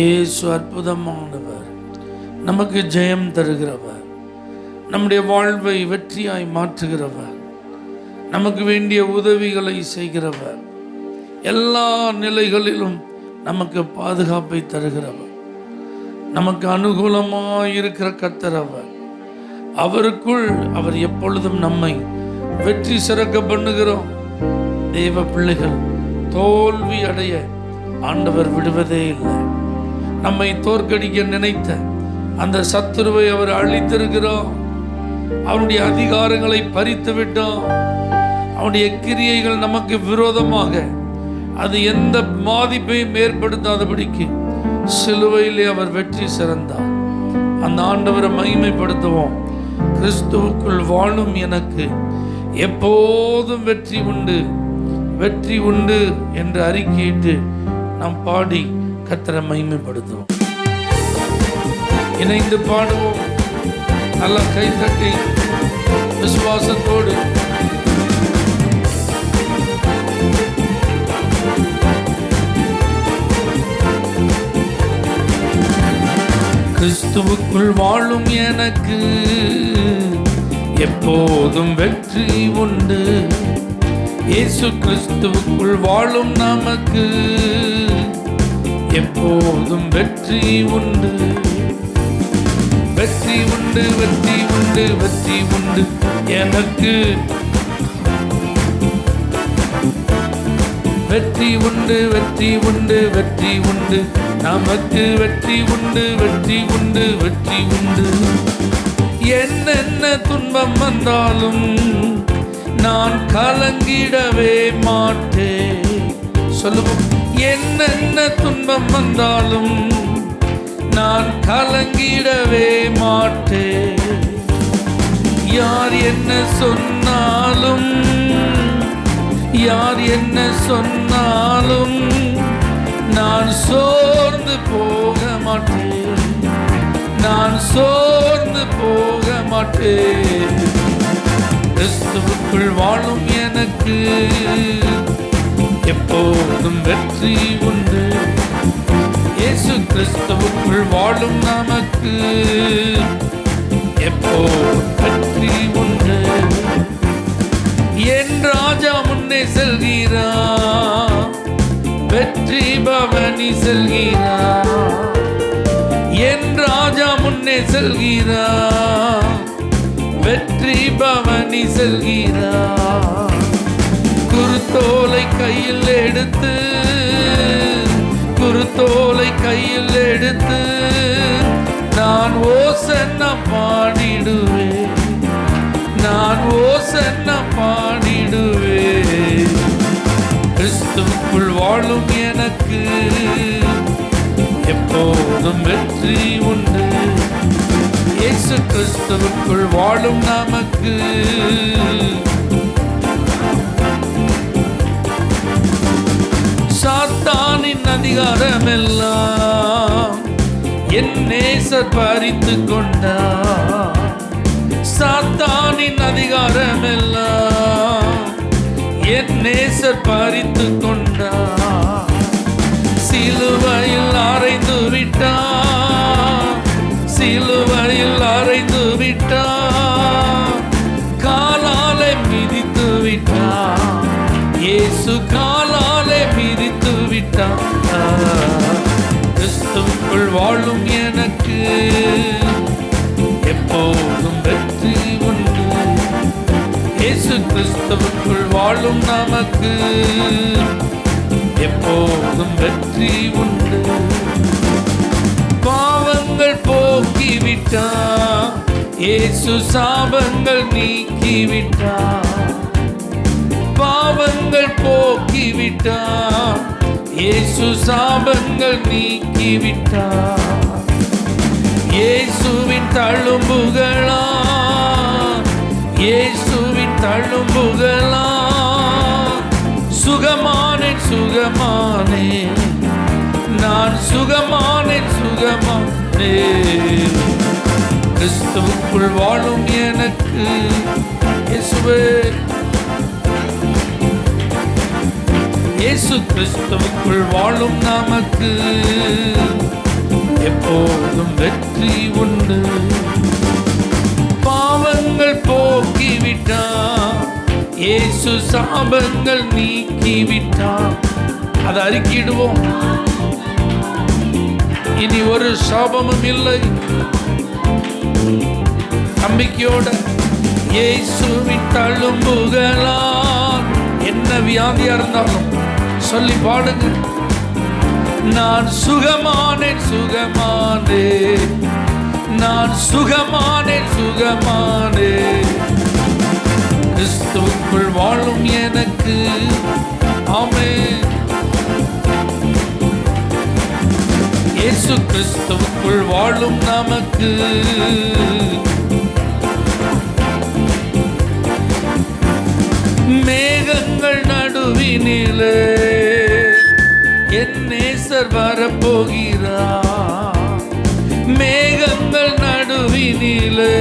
இயேசு அற்புதமானவர், நமக்கு ஜெயம் தருகிறவர், நம்முடைய வாழ்வை வெற்றியாய் மாற்றுகிறவர், நமக்கு வேண்டிய உதவிகளை செய்கிறவர், எல்லா நிலைகளிலும் நமக்கு பாதுகாப்பை தருகிறவர், நமக்கு அனுகூலமாய் இருக்கிற கர்த்தர் அவர். அவருக்குள் அவர் எப்பொழுதும் நம்மை வெற்றி சிறக்க பண்ணுகிறோம். தெய்வ பிள்ளைகள், தோல்வி அடைய ஆண்டவர் விடுவதே இல்லை. நம்மை தோற்கடிக்க நினைத்த அந்த சத்துருவை அவர் அழித்திருக்கிறோம். அவனுடைய அதிகாரங்களை பறித்து விட்டோம். அவனுடைய கிரியைகள் நமக்கு விரோதமாக அது எந்த பாதிப்பையும் ஏற்படுத்தாதபடிக்கு சிலுவையிலே அவர் வெற்றி சிறந்தார். அந்த ஆண்டவரை மகிமைப்படுத்துவோம். கிறிஸ்துவுக்குள் வாழும் எனக்கு எப்போதும் வெற்றி உண்டு, வெற்றி உண்டு என்று அறிக்கையிட்டு நாம் பாடி கர்த்தரை மகிமைப்படுத்துவோம். இணைந்து பாடுவோம். நல்லா கைத்தட்டி விசுவாசத்தோடு. கிறிஸ்துவுக்குள் வாழும் எனக்கு எப்போதும் வெற்றி உண்டு. இயேசு கிறிஸ்துவுக்குள் வாழும் நமக்கு எப்போதும் வெற்றி உண்டு. வெற்றி உண்டு, வெற்றி உண்டு, வெற்றி உண்டு எனக்கு. வெற்றி உண்டு, வெற்றி உண்டு, வெற்றி உண்டு நமக்கு. வெற்றி உண்டு, வெற்றி உண்டு, வெற்றி உண்டு. என்னென்ன துன்பம் வந்தாலும் நான் கலங்கிடவே மாட்டேன். சொல்லுவோம். என்னென்ன துன்பம் வந்தாலும் நான் கலங்கிடவே மாட்டேன். யார் என்ன சொன்னாலும், யார் என்ன சொன்னாலும் நான் சோர்ந்து போக மாட்டேன். நான் சோர்ந்து போக மாட்டேன். கிறிஸ்துவுக்குள் வாழும் எனக்கு எப்போதும் வெற்றி உண்டு. இயேசு கிறிஸ்துவுக்குள் வாழும் நமக்கு எப்போதும் வெற்றி உண்டு. என் ராஜா முன்னே செல்கிறார், வெற்றி பவனி செல்கிறார். என் ராஜா முன்னே செல்கிறார், வெற்றி பவனி செல்கிறார். குருத்தோலை கையில் எடுத்து, குருத்தோலை கையில் எடுத்து நான் ஓசன்னா பாடிடுவேன். நான் ஓசன்னா பாடிடுவேன். கிறிஸ்துவுக்குள் வாழும் எனக்கு எப்போதும் வெற்றி உண்டு. இயேசு கிறிஸ்துவுக்குள் வாழும் நமக்கு சாத்தானின் அதிகாரமெல்லாம் என் நேசர் பறித்து கொண்டார். சாத்தானின் அதிகாரமெல்லாம் என் நேசர் பறித்து கொண்டார். சிலுவையில் அறைந்து விட்டார், சிலுவையில் அறைந்து விட்டார். காலாலே மிதித்து விட்டார். இயேசு காலாலே மிதித்து விட்டார். கிறிஸ்துவுக்குள் வாழும் எனக்கு எப்போதும் வெற்றி உண்டு. இயேசு கிறிஸ்துவுக்குள் வாழும் நமக்கு எப்போதும் வெற்றி உண்டு. பாவங்கள் போக்கிவிட்டார், இயேசு சாபங்கள் நீக்கிவிட்டார். பாவங்கள் போக்கிவிட்டார், இயேசு சாபங்கள் நீக்கிவிட்டார். இயேசுவின் தழும்புகளா, இயேசுவின் தழும்புகளா சுகமானேன், சுகமானேன். நான் சுகமானேன், சுகமானேன். கிறிஸ்துவுக்குள் வாழும் எனக்கு இயேசுவே, இயேசு கிறிஸ்துவுக்குள் வாழும் நமக்கு எப்போதும் வெற்றி உண்டு. பாவங்கள் போக்கிவிட்டார் இயேசு, சாபங்கள் நீக்கிவிட்டார். அதை அறிக்கிடுவோம். இனி ஒரு சாபமும் இல்லை. நம்பிக்கையோட இயேசுவின் தழும்புகளால் என்ன வியாதியா இருந்தாலும் சொல்லி பாடுங்க. நான் சுகமானேன், சுகமானேன், நான் சுகமானேன், சுகமானேன். கிறிஸ்துவுக்குள் வாழும் எனக்கு. ஆமென். இயேசு கிறிஸ்துவுக்குள் வாழும் நமக்கு. மேகங்கள் நடுவினிலே என் நேசர் வரப்போகிறார். மேகங்கள் நடுவினிலே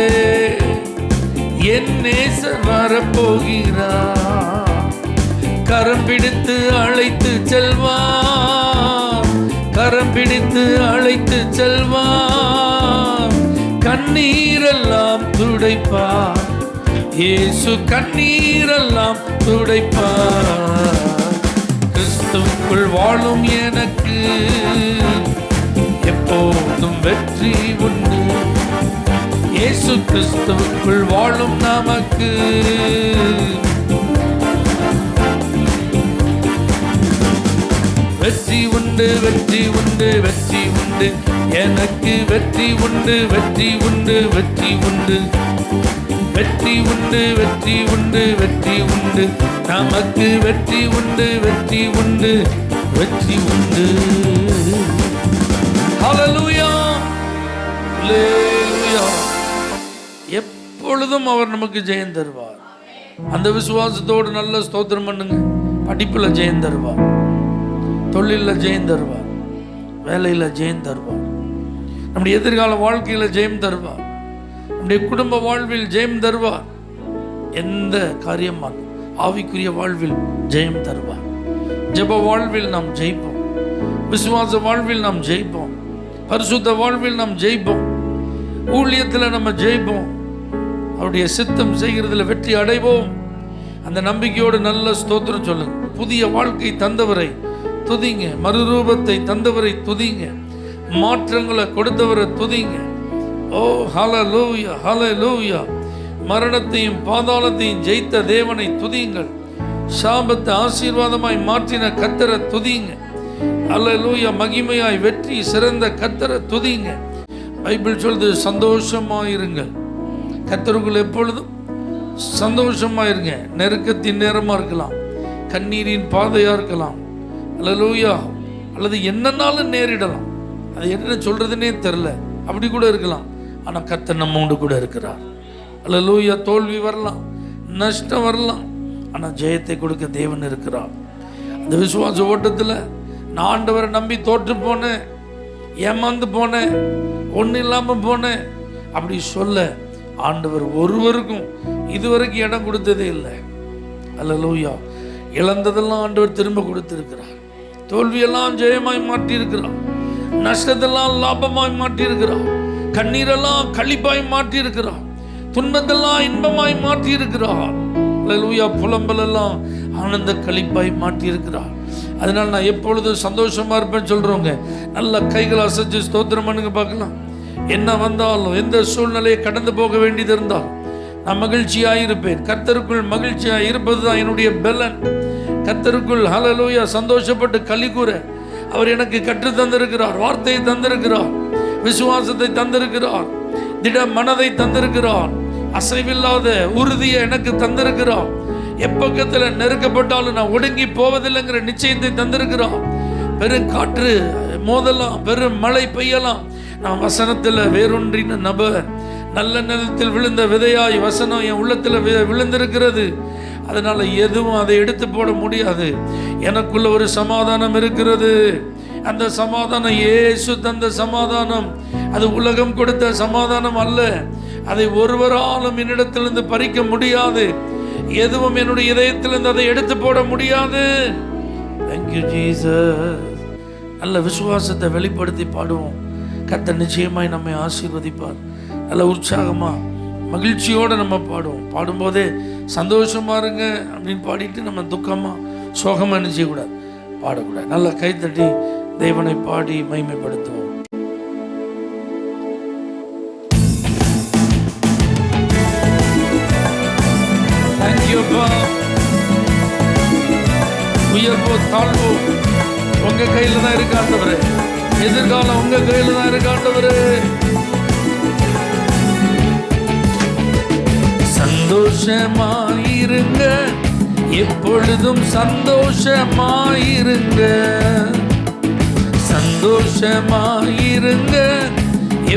என் நேசர் வரப்போகிறார். கரம் பிடித்து அழைத்து செல்வார், கரம் பிடித்து அழைத்து செல்வார். கண்ணீரெல்லாம் துடைப்பார் இயேசு, கண்ணீரெல்லாம் துடைப்பார். கிறிஸ்துவுக்குள் வாழும் எனக்கு எப்போதும் வெற்றி உண்டு. இயேசு கிறிஸ்துவுக்குள் வாழும் நமக்கு. வெற்றி உண்டு, வெற்றி உண்டு, வெற்றி உண்டு எனக்கு. வெற்றி உண்டு, வெற்றி உண்டு, வெற்றி உண்டு, வெற்றி உண்டு, வெற்றி உண்டு, வெற்றி உண்டு நமக்கு. வெற்றி உண்டு, வெற்றி உண்டு, வெற்றி உண்டு. ஹல்லேலூயா, ஹல்லேலூயா. எப்பொழுதும் அவர் நமக்கு ஜெயம் தருவார். அந்த விசுவாசத்தோடு நல்ல ஸ்தோத்திரம் பண்ணுங்க. படிப்பில் ஜெயம் தருவார், தொழிலில் ஜெயம் தருவார், வேலையில் ஜெயம் தருவார், நம்முடைய எதிர்கால வாழ்க்கையில் ஜெயம் தருவார், நம்முடைய குடும்ப வாழ்வில் ஜெயம் தருவார். எந்த காரியமாக ஆவிக்குரிய வாழ்வில் ஜெயம் தருவார். ஜெப வாழ்வில் நாம் ஜெயிப்போம், விசுவாச வாழ்வில் நாம் ஜெயிப்போம், பரிசுத்த வாழ்வில் நாம் ஜெயிப்போம், ஊழியத்தில் நம்ம ஜெயிப்போம், அவருடைய சித்தம் செய்கிறதுல வெற்றி அடைவோம். அந்த நம்பிக்கையோடு நல்ல ஸ்தோத்திரம் சொல்லுங்க. புதிய வாழ்க்கை தந்தவரை துதிங்க, மறுரூபத்தை தந்தவரை துதிங்க, மாற்றங்களை கொடுத்தவரை துதிங்க. ஓ ஹல்லேலூயா, ஹல்லேலூயா. மரணத்தையும் பாதாளத்தையும் ஜெயித்த தேவனை துதியுங்கள். சாபத்தை ஆசீர்வாதமாய் மாற்றின கர்த்தரை துதிங்க. ஹல்லேலூயா. மகிமையாய் வெற்றி சிறந்த கர்த்தரை துதிங்க. பைபிள் சொல்லுது, சந்தோஷமாயிருங்கள். கர்த்தருக்குள் எப்பொழுதும் சந்தோஷமாயிருங்க. நெருக்கத்தின் நேரமா இருக்கலாம், கண்ணீரின் பாதையா இருக்கலாம், ஹல்லேலூயா, அல்லது என்னன்னாலும் நேரிடலாம். அது என்ன சொல்றதுன்னே தெரில, அப்படி கூட இருக்கலாம். ஆனால் கர்த்தர் நம்மோடு கூட இருக்கிறார். ஹல்லேலூயா. தோல்வி வரலாம், நஷ்டம் வரலாம், ஆனால் ஜெயத்தை கொடுக்க தேவன் இருக்கிறார். அந்த விசுவாச ஓட்டத்தில் நான் ஆண்டவரை நம்பி தோற்று போனேன், ஏமாந்து போனேன், ஒன்றும் இல்லாமல் போனேன் அப்படி சொல்ல ஆண்டவர் ஒருவருக்கும் இதுவரைக்கும் இடம் கொடுத்ததே இல்லை. ஹல்லேலூயா. இழந்ததெல்லாம் ஆண்டவர் திரும்ப கொடுத்திருக்கிறார். தோல்வியெல்லாம் ஜெயமாய் மாற்றி இருக்கிறார், நஷ்டத்தெல்லாம் லாபமாய் மாற்றி இருக்கிறார், கண்ணீரெல்லாம் களிப்பாய் மாற்றி இருக்கிறார், துன்பத்தெல்லாம் இன்பமாய் மாற்றி இருக்கிறார். ஹல்லேலூயா. புலம்பலெல்லாம் ஆனந்த களிப்பாய் மாற்றி இருக்கிறார். அதனால நான் எப்பொழுதும் சந்தோஷமா இருப்பேன்னு சொல்றவங்க நல்ல கைகளை அசைச்சு ஸ்தோத்திரம் பண்ணுங்க பார்க்கலாம். என்ன வந்தாலும், எந்த சூழ்நிலையை கடந்து போக வேண்டியது இருந்தால் நான் மகிழ்ச்சியாக இருப்பேன். கர்த்தருக்குள் மகிழ்ச்சியாக இருப்பது தான் என்னுடைய பலன். கர்த்தருக்குள் ஹல்லேலூயா சந்தோஷப்பட்டு களி கூற அவர் எனக்கு கற்று தந்திருக்கிறார், வார்த்தையை தந்திருக்கிறார், விசுவாசத்தை தந்திருக்கிறார், திட மனதை தந்திருக்கிறார், அசைவில்லாத உறுதியை எனக்கு தந்திருக்கிறார். எப்பக்கத்தில் நெருக்கப்பட்டாலும் நான் ஒடுங்கி போவதில்லைங்கிற நிச்சயத்தை தந்திருக்கிறார். பெரும் காற்று மோதலாம், பெரும் மழை பெய்யலாம், நான் வசனத்தில் வேறொன்றின நபர், நல்ல நிலத்தில் விழுந்த விதையாய் வசனம் என் உள்ளத்தில் விழுந்திருக்கிறது. அதனால எதுவும் அதை எடுத்து போட முடியாது. எனக்குள்ள ஒரு சமாதானம் இருக்கிறது. அந்த சமாதானம் இயேசு தந்த சமாதானம். அது உலகம் கொடுத்த சமாதானம் அல்ல. அதை ஒருவராலும் என்னிடத்திலிருந்து பறிக்க முடியாது. எதுவும் என்னுடைய இதயத்திலிருந்து அதை எடுத்து போட முடியாது. Thank you Jesus. நல்ல விசுவாசத்தை வெளிப்படுத்தி பாடுவோம். கர்த்தர் நிச்சயமாய் நம்மை ஆசீர்வதிப்பார். நல்ல உற்சாகமாக மகிழ்ச்சியோடு நம்ம பாடுவோம். பாடும்போதே சந்தோஷமா இருங்க அப்படின்னு பாடிட்டு நம்ம துக்கமாக சோகமாக என்ன செய்யக்கூடாது, பாடக்கூடாது. நல்லா கைத்தட்டி தேவனை பாடி மகிமைப்படுத்துவோம். தேங்க்யூப்பா. உயர்வோ தாழ்வோ உங்க கையில தான் இருக்கு ஆண்டவரே. எதிர்காலம் உங்க கையில தான் இருக்கு ஆண்டவரே. சந்தோஷமாயிருங்க, எப்பொழுதும் சந்தோஷமாயிருங்க. சந்தோஷமாயிருங்க,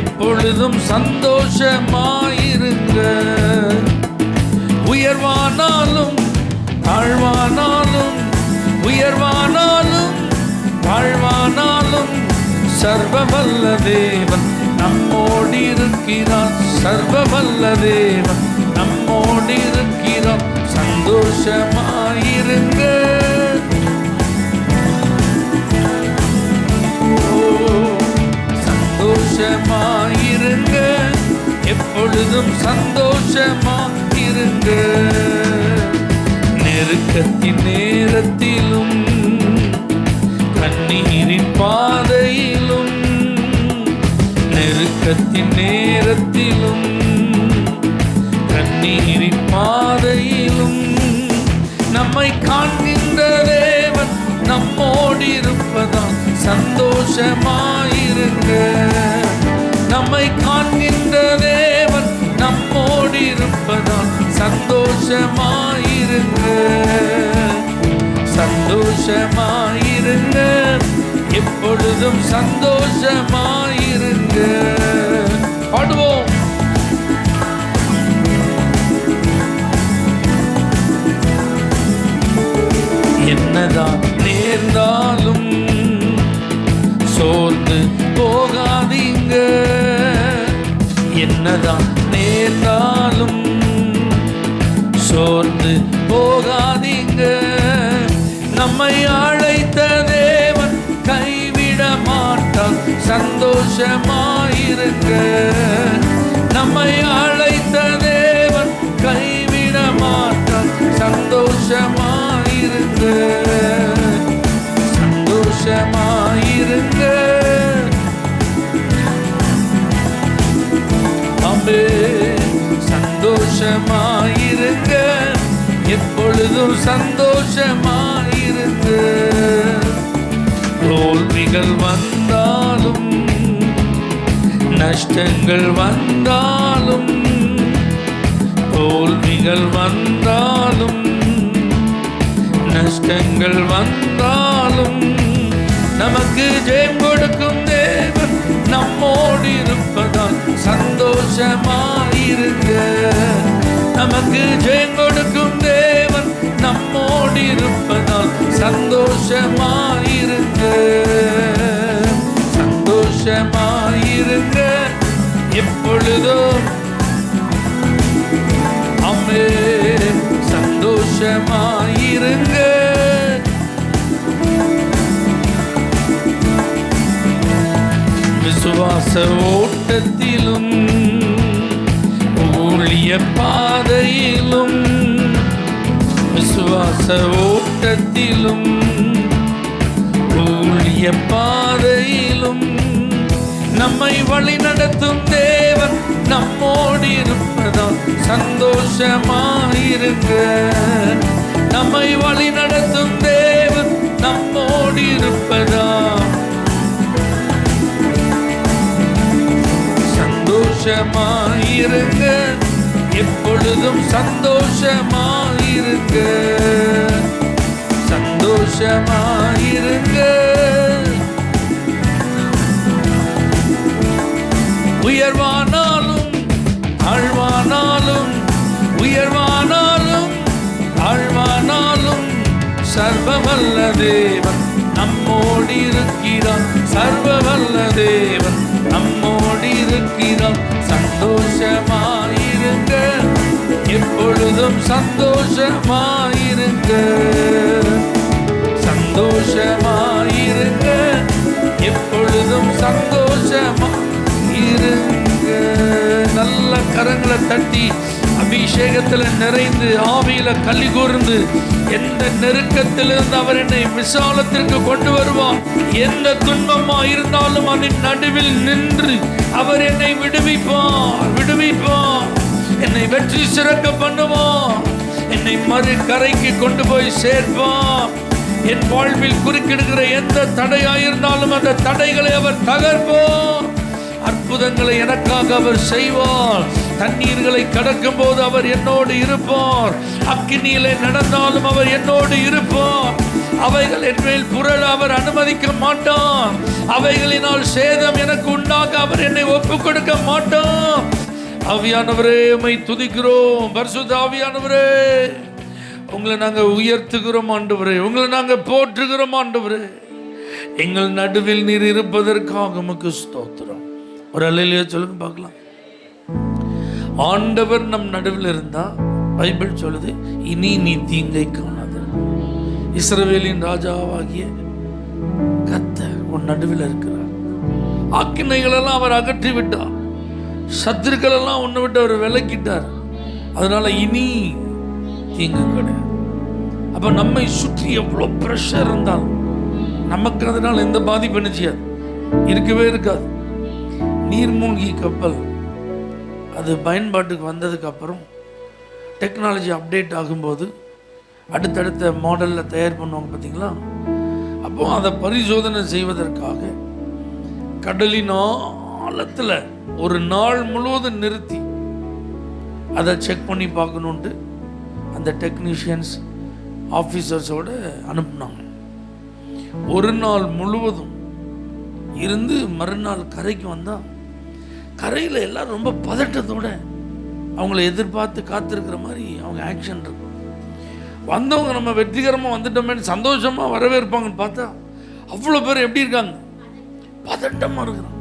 எப்பொழுதும் சந்தோஷமாயிருங்க. உயர்வானாலும் தாழ்வானாலும், உயர்வானாலும் தாழ்வானாலும் சர்வவல்ல தேவன் நம்மோடு இருக்கிறார். சர்வவல்ல தேவன் நம்மோடு இருக்கிறார். சந்தோஷமாயிருங்க, சந்தோஷமாயிருங்க, எப்பொழுதும் சந்தோஷமாயிருங்க. நெருக்கத்தின் நேரத்திலும் கண்ணீரின் பாதையிலும், நெருக்கத்தின் நேரத்திலும் கண்ணீரின் பாதையிலும் நம்மை காண்கின்ற தேவன் நம்மோடு இருப்பதால் சந்தோஷமாயிருங்க. நம்மை காண்கின்ற தேவன் நம்மோடு இருப்பதால் சந்தோஷமாயிருங்க. சந்தோஷமாயிருங்க, எப்பொழுதும் சந்தோஷமாயிருங்க. பாடுவோம். என்னதான் நேர்ந்தாலும் சோர்ந்து போகாதீங்க. என்னதான் நேர்ந்தாலும் சோர்ந்து போகாதீங்க. நம்மை அழைத்த தேவன் கைவிட மாட்டார். சந்தோஷமாயிருங்க. நம்மை அழைத்த தேவன் கைவிட மாட்டார். சந்தோஷமாயிருங்க. சந்தோஷமாயிருங்க. அம்பே சந்தோஷமாயிருங்க, எப்பொழுதும் சந்தோஷமாயிருங்க. தோல்விகள் வந்தாலும் நஷ்டங்கள் வந்தாலும், தோல்விகள் வந்தாலும் நஷ்டங்கள் வந்தாலும் நமக்கு ஜெயம் கொடுக்கும் தேவன் நம்மோடு இருப்பதால் சந்தோஷமாயிருங்க. நமக்கு ஜெயம் கொடுக்கும் தேவன் நம்மோடு இருப்பதால் சந்தோஷமாயிருங்க. சந்தோஷமாயிருங்க, எப்பொழுதும் அம்மே சந்தோஷமாயிருங்க. விசுவாச ஓட்டத்திலும் ஊழிய பாதையிலும், விசுவாச ஓட்டத்திலும் ஊழிய பாதையிலும் நம்மை வழி நடத்தும் தேவன் நம்மோடு இருப்பதால் சந்தோஷமாயிருங்க. நம்மை வழி நடத்தும் தேவன் நம்மோடு இருப்பதால் சந்தோஷமாயிருங்க, எப்பொழுதும் சந்தோஷமாயிருங்க. சந்தோஷமாயிருங்க. உயர்வானாலும் தாழ்வானாலும், உயர்வானாலும் தாழ்வானாலும் சர்வவல்ல தேவன் நம்மோடு இருக்கிறார். சர்வவல்ல தேவன் நம்மோடு இருக்கிறார். சந்தோஷமாயிருங்க, எப்பொழுதும் சந்தோஷமாயிருங்க. சந்தோஷமாயிருங்க, எப்பொழுதும் சந்தோஷமா அபிஷேகத்தில் நிறைந்து ஆவியில கலி கூர்ந்து எந்த நெருக்கத்திலிருந்து அவர் என்னை விசாலத்திற்கு கொண்டு வருவார். எந்த துன்பமா இருந்தாலும் அதன் நடுவில் நின்று அவர் என்னை விடுவிப்பார். என்னை வெற்றி சிறக்க பண்ணுவார். என்னை மறு கரைக்கு கொண்டு போய் சேர்ப்பார். என் வாழ்வில் குறுக்கிடுகிற எந்த தடையாயிருந்தாலும் அந்த தடைகளை அவர் தகர்ப்பார். அற்புதங்களை எனக்காக அவர் செய்வார். தண்ணீர்களை கடக்கும் போது அவர் என்னோடு இருப்பார். அக்கினியிலே நடந்தாலும் அவர் என்னோடு இருப்பார். அவைகள் என் மேல் புரள அவர் அனுமதிக்க மாட்டார். அவைகளினால் சேதம் எனக்கு உண்டாக அவர் என்னை ஒப்புக் கொடுக்க மாட்டார். ஆவியானவரே, உம்மை துதிக்கிறோம். பரிசுத்த ஆவியானவரே, உங்களை நாங்கள் உயர்த்துகிறோம் ஆண்டவரே. உங்களை நாங்கள் போற்றுகிறோம் ஆண்டவரே. எங்கள் நடுவில் நீர் இருப்பதற்காக உமக்கு ஸ்தோத்திரம். ஒரு அல்லேலூயா சொல்லுங்க பார்க்கலாம். ஆண்டவர் நம் நடுவில் இருந்தா பைபிள் சொல்லுது, இனி நீ தீங்கை காணாது. இஸ்ரவேலின் ராஜாவாகிய கர்த்தர் உன் நடுவில் இருக்கிறார். ஆக்கினைகள் எல்லாம் அவர் அகற்றி விட்டார். சத்துருக்கள் எல்லாம் உன்னை விட்டு அவர் விலக்கிட்டார். அதனால இனி தீங்கு கிடையாது. அப்ப நம்மை சுற்றி எவ்வளவு பிரஷர் இருந்தாலும் நமக்கு அதனால எந்த பாதிப்பு என்ன செய்யாது, இருக்கவே இருக்காது. நீர்மூழ்கி கப்பல் அது பயன்பாட்டுக்கு வந்ததுக்கு அப்புறம் டெக்னாலஜி அப்டேட் ஆகும்போது அடுத்தடுத்த மாடலில் தயார் பண்ணுவாங்க பார்த்தீங்களா. அப்போ அதை பரிசோதனை செய்வதற்காக கடலின் ஆழத்தில் ஒரு நாள் முழுவதும் நிறுத்தி அதை செக் பண்ணி பார்க்கணுன்ட்டு அந்த டெக்னீஷியன்ஸ் ஆஃபீஸர்ஸோடு அனுப்புனாங்க. ஒரு நாள் முழுவதும் இருந்து மறுநாள் கரைக்கு வந்தால் கரையில் எல்லாம் ரொம்ப பதட்டத்தோட அவங்கள எதிர்பார்த்து காத்திருக்கிற மாதிரி அவங்க ஆக்ஷன் இருக்கும். வந்தவங்க நம்ம வெற்றிகரமாக வந்துட்டோமேன்னு சந்தோஷமாக வரவேற்பாங்கன்னு பார்த்தா அவ்வளோ பேர் எப்படி இருக்காங்க, பதட்டமாக இருக்கிறாங்க.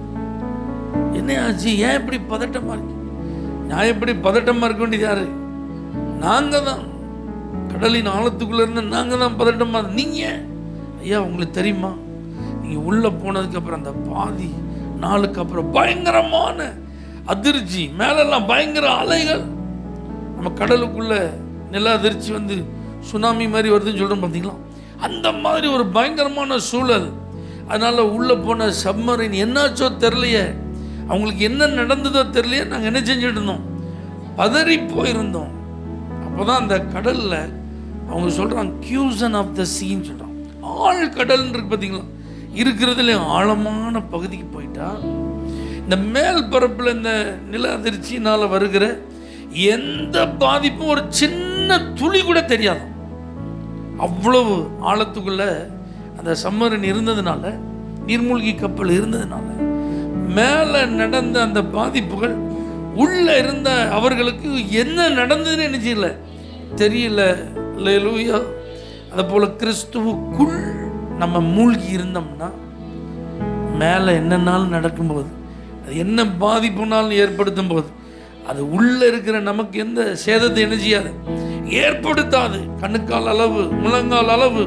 என்ன ஆச்சு, ஏன் இப்படி பதட்டமாக இருக்கு? நான் எப்படி பதட்டமாக இருக்க வேண்டியது யாரு? நாங்கள் தான். கடலின் ஆழத்துக்குள்ளே இருந்து நாங்கள் தான் பதட்டமாக. நீங்கள் ஐயா, உங்களுக்கு தெரியுமா, நீங்கள் உள்ளே போனதுக்கப்புறம் அந்த பாதி நாளுக்கு அப்புறம் பயங்கரமான அதிர்ச்சி, மேலெல்லாம் பயங்கர அலைகள். நம்ம கடலுக்குள்ள நில அதிர்ச்சி வந்து சுனாமி மாதிரி வருதுன்னு சொல்கிறோம் பார்த்தீங்களா, அந்த மாதிரி ஒரு பயங்கரமான சூழல். அதனால் உள்ளே போன சப்மரின் என்னாச்சோ தெரியலையே, அவங்களுக்கு என்ன நடந்ததோ தெரியலையே, நாங்கள் என்ன செஞ்சுட்டு இருந்தோம், பதறி போயிருந்தோம். அப்போ தான் அந்த கடலில் அவங்க சொல்கிறாங்க கியூசன் ஆஃப் த சீன்னு சொல்கிறாங்க. ஆழ் கடல்னு இருக்கு பார்த்தீங்களா, இருக்கிறதுல ஆழமான பகுதிக்கு போயிட்டா இந்த மேல் பரப்பில் இந்த நில அதிர்ச்சினால் வருகிற எந்த பாதிப்பும் ஒரு சின்ன துளி கூட தெரியாது. அவ்வளவு ஆழத்துக்குள்ள அந்த சம்மரின் இருந்ததுனால, நீர்மூழ்கி கப்பல் இருந்ததுனால மேலே நடந்த அந்த பாதிப்புகள் உள்ள இருந்த அவர்களுக்கு என்ன நடந்ததுன்னு நினைச்சில்ல தெரியல. அல்லேலூயா. அதை போல கிறிஸ்துவுக்குள் நம்ம மூழ்கி இருந்தோம்னா மேலே என்னன்னாலும் நடக்கும்போது, அது என்ன பாதிப்புனாலும் ஏற்படுத்தும் போது, அது உள்ளே இருக்கிற நமக்கு எந்த சேதத்தை என்ன செய்யாது, ஏற்படுத்தாது. கணுக்கால் அளவு, முழங்கால் அளவு,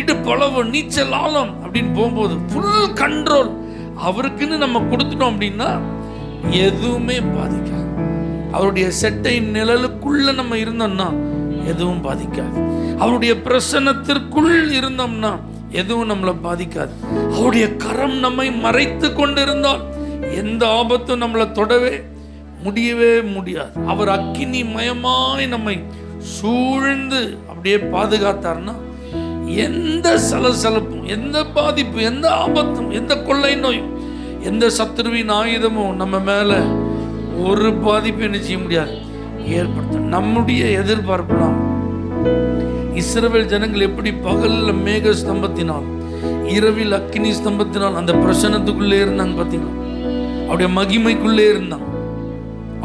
இடுப்பளவு, நீச்சல் ஆழம் அப்படின்னு போகும்போது ஃபுல் கண்ட்ரோல் அவருக்குன்னு நம்ம கொடுத்துட்டோம் அப்படின்னா எதுவுமே பாதிக்காது. அவருடைய செட்டை நிழலுக்குள்ள நம்ம இருந்தோம்னா எதுவும் பாதிக்காது. அவருடைய பிரசன்னத்திற்குள் இருந்தோம்னா எதுவும் நம்மளை பாதிக்காது. அவருடைய கரம் நம்மை மறைத்து கொண்டிருந்தால் எந்த ஆபத்தும் நம்மளை தொடவே முடியவே முடியாது. அவர் அக்கினி மயமாய் நம்மை சூழ்ந்து அப்படியே பாதுகாத்தார்னா எந்த சலசலப்பும், எந்த பாதிப்பும், எந்த ஆபத்தும், எந்த கொள்ளை நோயும், எந்த சத்துருவின் ஆயுதமும் நம்ம மேல ஒரு பாதிப்பு என்ன செய்ய முடியாது, ஏற்படுத்த. நம்முடைய எதிர்பார்ப்பெல்லாம் இஸ்ரவேல் ஜனங்கள் எப்படி பகல்ல மேக ஸ்தம்பத்தினால் இரவில் அக்கினி ஸ்தம்பத்தினால் அந்த பிரசன்னத்துக்குள்ளே இருந்தாங்க பார்த்தீங்களா, அவருடைய மகிமைக்குள்ளே இருந்தாங்க.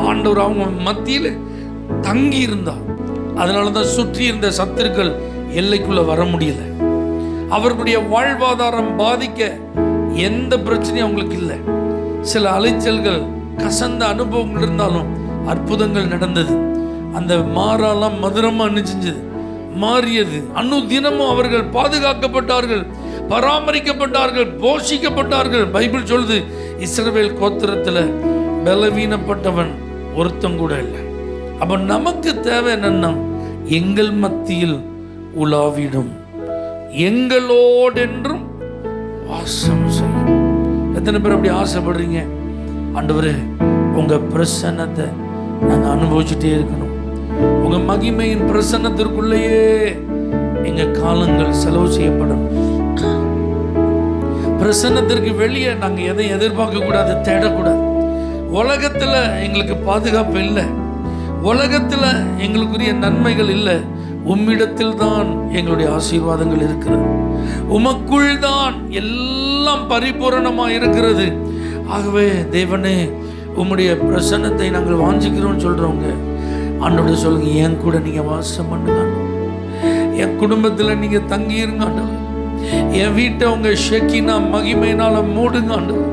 ஆண்டவர் அவங்க மத்தியில் தங்கி இருந்தார். அதனாலதான் சுற்றி இருந்த சத்துருக்கள் எல்லைக்குள்ள வர முடியல. அவர்களுடைய வாழ்வாதாரம் பாதிக்க எந்த பிரச்சனையும் அவங்களுக்கு இல்லை. சில அலைச்சல்கள், கசந்த அனுபவங்கள் இருந்தாலும் அற்புதங்கள் நடந்தது. அந்த மாறாலாம் மதுரமா செஞ்சது, மாறியது. தினமும் அவர்கள் பாதுகாக்கப்பட்டார்கள், பராமரிக்கப்பட்டார்கள், போஷிக்கப்பட்டார்கள். பைபிள் சொல்லுது, இஸ்ரவேல் கோத்திரத்தில் பலவீனப்பட்டவன் ஒருத்தம் கூட இல்லை. அப்ப நமக்கு தேவை என்னன்னா, எங்கள் மத்தியில் உலாவிடும், எங்களோடென்றும் வாசம் செய்யும். எத்தனை பேர் அப்படி ஆசைப்படுறீங்க? ஆண்டவரே, உங்க பிரசன்னத்தை நாங்கள் அனுபவிச்சுட்டே இருக்கணும், உங்க மகிமையின் பிரசன்னத்திற்குள்ளேயே எங்க காலங்கள் செலவு செய்யப்படும். பிரசன்னத்திற்கு வெளியே நாங்க எதை எதிர்பார்க்க கூடாது, தேடக்கூடாது. உலகத்துல எங்களுக்கு பாதுகாப்பு இல்லை, உலகத்துல எங்களுக்குரிய நன்மைகள் இல்லை. உம்மிடத்தில் தான் எங்களுடைய ஆசீர்வாதங்கள் இருக்கிறது, உமக்குள் தான் எல்லாம் பரிபூரணமா இருக்கிறது. ஆகவே தேவனே, உம்முடைய பிரசன்னத்தை நாங்கள் வாஞ்சிக்கிறோம் சொல்றவங்க ஆண்டோட சொல்லுங்க, என் கூட நீங்க வாசம் பண்ணுங்க, என் குடும்பத்தில் நீங்க தங்கியிருங்க ஆண்டவர், என் வீட்டை உங்க ஷெக்கினா மகிமையினால மூடுங்க ஆண்டவர்.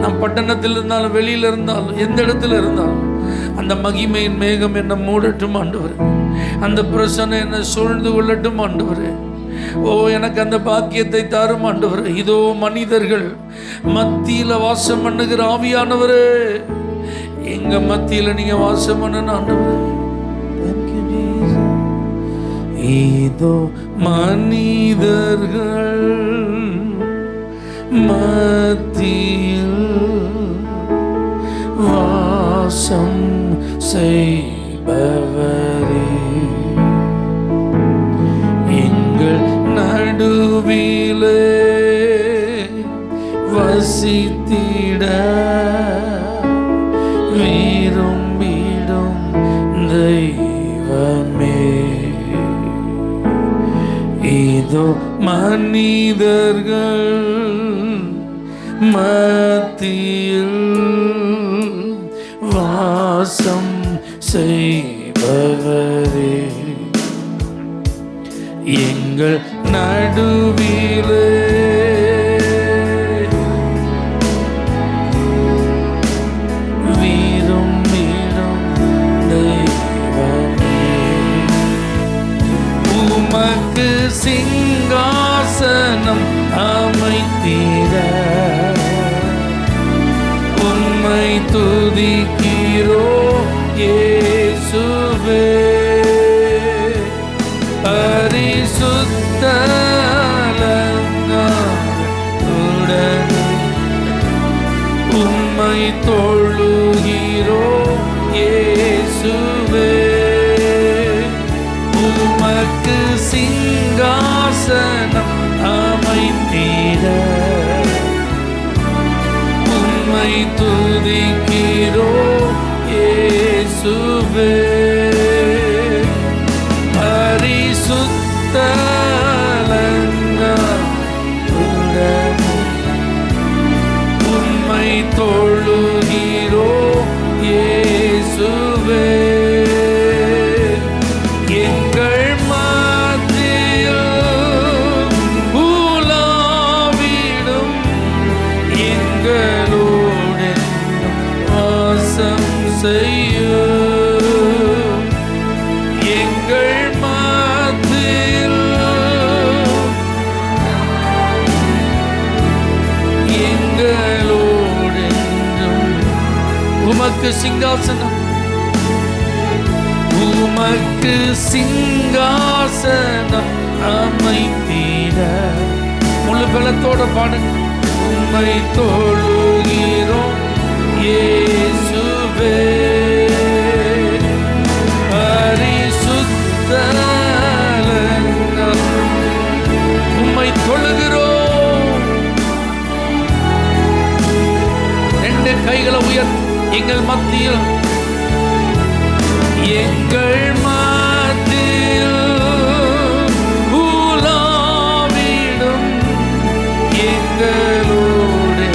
நான் பட்டணத்தில் இருந்தாலும் வெளியில இருந்தாலும் எந்த இடத்துல இருந்தாலும் அந்த மகிமையின் மேகம் என்ன மூடட்டும் ஆண்டவர், அந்த பிரசனை என்ன சூழ்ந்து கொள்ளட்டும் ஆண்டவர். ஓ, எனக்கு அந்த பாக்கியத்தை தாரும் ஆண்டவர். இதோ மனிதர்கள் மத்தியில வாசம் பண்ணுகிற ஆவியானவரே, எங்க மத்தியில நீங்க வாசம் பண்ணணும் ஆண்டவர். இதோ மனிதர்கள் மத்தியில் வாசம் செய்பவரே, எங்கள் நடுவிலே வசித்திட விரும்பிடும் தெய்வமே. இதோ மனிதர்கள் மத்தியில் வாசம் செய்பவரே, எங்கள் நடுவிலே விரும்பிடும் தெய்வமே. உமக்கு சிங்காசனம் அமைத்திட உம்மை துதிக்கிறோ இயேசுவே. பரிசுத்தலங்காரத்துடன் உம்மை தொழுகிறோ இயேசுவே. உமக்கு சிங்காசனம் அமைத்திட உம்மை துதிக்கிறோ இயேசுவே. பரிசுத்தலங்காரத்துடன் உம்மை தொழுகிறோ இயேசுவே. எங்கள் மத்தியில் உலாவிடும், எங்களோடு வாசம் செய்யும். எங்கள் மத்தியில் எங்களோடு உமக்கு சிங்காசனம், உமக்கு சிங்காசனம் அமைத்திட. முழு பலத்தோட பாடுங்க. உம்மை தொழுகிறோம் இயேசுவே. உம்மை தொழுகிறோம். ரெண்டு கைகளை உயர்த்தி எங்கள் மத்தியில், எங்கள் மத்தியில் உலாவிடும், எங்களோடு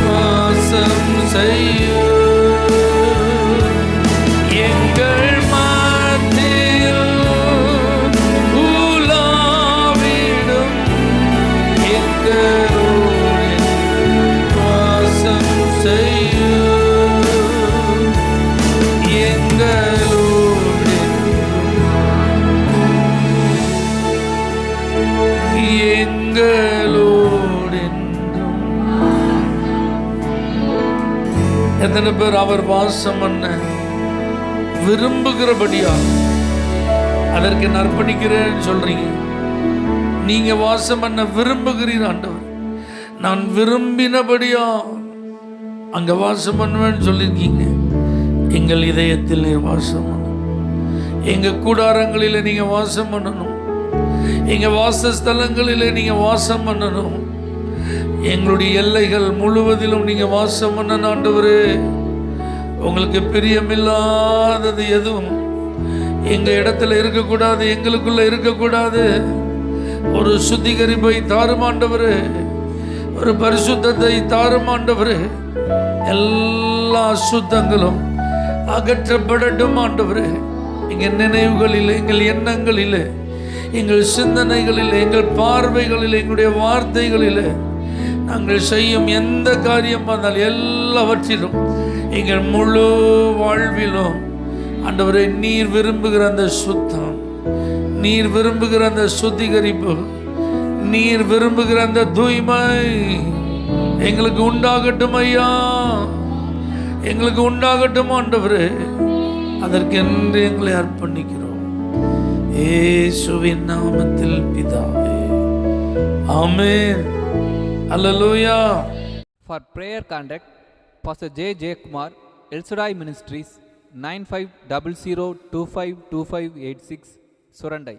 வாசம் செய்யும். எங்கள் மத்தியில் உலாவிடும், எங்களோடு வாசம் செய்யும். எங்களோடு எத்தனை பேர் அவர் வாசம் பண்ண விரும்புகிறபடியா அதற்கு நான் அர்ப்பணிக்கிறேன்னு சொல்றீங்க. நீங்க வாசம் பண்ண விரும்புகிறீர் ஆண்டவர். நான் விரும்பினபடியா அங்க வாசம் பண்ணுவேன்னு சொல்லியிருக்கீங்க. எங்கள் இதயத்தில் நீர் வாசம் பண்ணணும். எங்க கூடாரங்களில நீங்க வாசம் பண்ணணும். எங்க வாசஸ்தலங்களிலே நீங்க வாசம் பண்ணணும். எங்களுடைய எல்லைகள் முழுவதிலும் நீங்க வாசம் பண்ணணும் ஆண்டவரே. உங்களுக்கு பிரியமில்லாதது எதுவும் எங்க இடத்துல இருக்கக்கூடாது, எங்களுக்குள்ள இருக்கக்கூடாது. ஒரு சுத்திகரிப்பை தாருமாண்டவரே, ஒரு பரிசுத்தத்தை தாருமாண்டவரே. எல்லா அசுத்தங்களும் அகற்றப்படட்டும் ஆண்டவரே. எங்கள் நினைவுகளில், எங்கள் எண்ணங்களில், எங்கள் சிந்தனைகளில், எங்கள் பார்வைகளில், எங்களுடைய வார்த்தைகளில், நாங்கள் செய்யும் எந்த காரியம் வந்தால் எல்லாவற்றிலும், எங்கள் முழு வாழ்விலும் ஆண்டவரே நீர் விரும்புகிற அந்த சுத்தம், நீர் விரும்புகிற அந்த சுத்திகரிப்பு, நீர் விரும்புகிற அந்த தூய்மை எங்களுக்கு உண்டாகட்டும் ஐயா, எங்களுக்கு உண்டாகட்டும் ஆண்டவரே. அதற்கென்று எங்களை அர்ப்பணிக்கிறோம் இயேசுவின் நாமத்தில் பிதாவே, ஆமென். அல்லேலூயா. For prayer contact, Pastor J. Kumar, El Shaddai Ministries, 9500252586, Surandai.